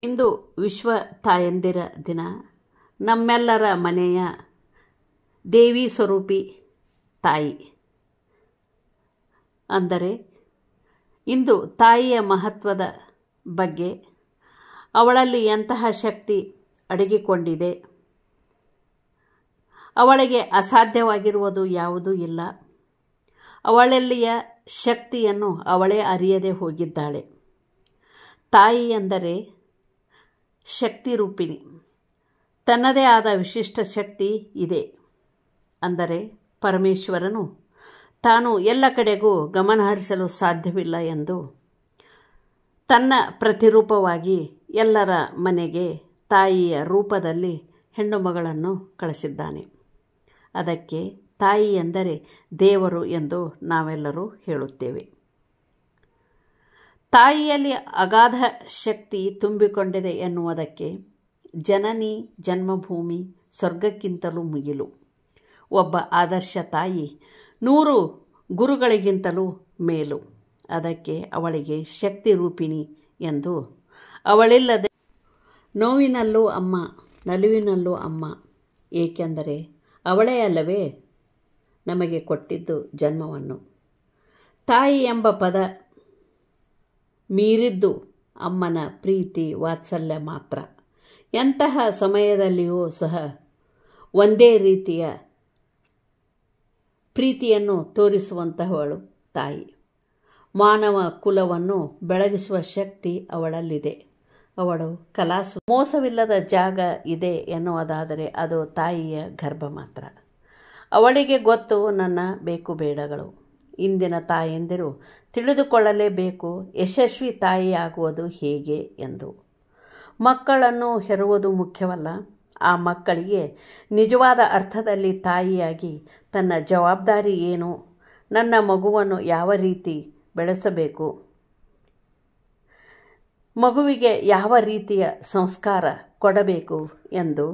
ಇಂದು ವಿಶ್ವ ತಾಯಂದಿರ ದಿನ. ನಮ್ಮೆಲ್ಲರ ಮನೆಯ ದೇವಿ ಸ್ವರೂಪಿ ತಾಯಿ. ಅಂದರೆ ಇಂದು ತಾಯಿಯ ಮಹತ್ವದ ಬಗ್ಗೆ, ಅವಳಲ್ಲಿ ಎಂತಹ ಶಕ್ತಿ ಅಡಗಿಕೊಂಡಿದೆ, ಅವಳಿಗೆ ಅಸಾಧ್ಯವಾಗಿರುವುದು ಯಾವುದೂ ಇಲ್ಲ, ಅವಳಲ್ಲಿಯ ಶಕ್ತಿಯನ್ನು ಅವಳೇ ಅರಿಯದೆ ಹೋಗಿದ್ದಾಳೆ. ತಾಯಿ ಎಂದರೆ ಶಕ್ತಿ ರೂಪಿಣಿ. ತನ್ನದೇ ಆದ ವಿಶಿಷ್ಟ ಶಕ್ತಿ ಇದೆ. ಅಂದರೆ ಪರಮೇಶ್ವರನು ತಾನು ಎಲ್ಲ ಕಡೆಗೂ ಗಮನಹರಿಸಲು ಸಾಧ್ಯವಿಲ್ಲ ಎಂದು ತನ್ನ ಪ್ರತಿರೂಪವಾಗಿ ಎಲ್ಲರ ಮನೆಗೆ ತಾಯಿಯ ರೂಪದಲ್ಲಿ ಹೆಣ್ಣು ಮಗಳನ್ನು ಕಳಿಸಿದ್ದಾನೆ. ಅದಕ್ಕೆ ತಾಯಿ ಎಂದರೆ ದೇವರು ಎಂದು ನಾವೆಲ್ಲರೂ ಹೇಳುತ್ತೇವೆ. ತಾಯಿಯಲ್ಲಿ ಅಗಾಧ ಶಕ್ತಿ ತುಂಬಿಕೊಂಡಿದೆ ಎನ್ನುವುದಕ್ಕೆ ಜನನಿ ಜನ್ಮಭೂಮಿ ಸ್ವರ್ಗಕ್ಕಿಂತಲೂ ಮುಗಿಲು. ಒಬ್ಬ ಆದರ್ಶ ತಾಯಿ 100 ಗುರುಗಳಿಗಿಂತಲೂ ಮೇಲು. ಅದಕ್ಕೆ ಅವಳಿಗೆ ಶಕ್ತಿ ರೂಪಿಣಿ ಎಂದು. ಅವಳಿಲ್ಲದೆ ನೋವಿನಲ್ಲೂ ಅಮ್ಮ, ನಲಿವಿನಲ್ಲೂ ಅಮ್ಮ. ಏಕೆಂದರೆ ಅವಳೇ ಅಲ್ಲವೇ ನಮಗೆ ಕೊಟ್ಟಿದ್ದು ಜನ್ಮವನ್ನು. ತಾಯಿ ಎಂಬ ಪದ ಮೀರಿದ್ದು ಅಮ್ಮನ ಪ್ರೀತಿ ವಾತ್ಸಲ್ಯ ಮಾತ್ರ. ಎಂತಹ ಸಮಯದಲ್ಲಿಯೂ ಸಹ ಒಂದೇ ರೀತಿಯ ಪ್ರೀತಿಯನ್ನು ತೋರಿಸುವಂತಹವಳು ತಾಯಿ. ಮಾನವ ಕುಲವನ್ನು ಬೆಳಗಿಸುವ ಶಕ್ತಿ ಅವಳಲ್ಲಿದೆ. ಅವಳು ಮೋಸವಿಲ್ಲದ ಜಾಗ ಇದೆ ಎನ್ನುವುದಾದರೆ ಅದು ತಾಯಿಯ ಗರ್ಭ ಮಾತ್ರ. ಅವಳಿಗೆ ಗೊತ್ತು ನನ್ನ ಬೇಕು ಬೇಡಗಳು. ಇಂದಿನ ತಾಯಂದಿರು ತಿಳಿದುಕೊಳ್ಳಲೇಬೇಕು ಯಶಸ್ವಿ ತಾಯಿಯಾಗುವುದು ಹೇಗೆ ಎಂದು. ಮಕ್ಕಳನ್ನು ಹೆರುವುದು ಮುಖ್ಯವಲ್ಲ, ಆ ಮಕ್ಕಳಿಗೆ ನಿಜವಾದ ಅರ್ಥದಲ್ಲಿ ತಾಯಿಯಾಗಿ ತನ್ನ ಜವಾಬ್ದಾರಿ ಏನು, ನನ್ನ ಮಗುವನ್ನು ಯಾವ ರೀತಿ ಬೆಳೆಸಬೇಕು, ಮಗುವಿಗೆ ಯಾವ ರೀತಿಯ ಸಂಸ್ಕಾರ ಕೊಡಬೇಕು ಎಂದು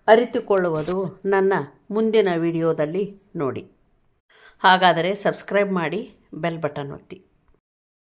ಅರಿತುಕೊಳ್ಳುವುದು ನನ್ನ ಮುಂದಿನ ವಿಡಿಯೋದಲ್ಲಿ ನೋಡಿ. ಹಾಗಾದರೆ ಸಬ್ಸ್ಕ್ರೈಬ್ ಮಾಡಿ, ಬೆಲ್ ಬಟನ್ ಒತ್ತಿ.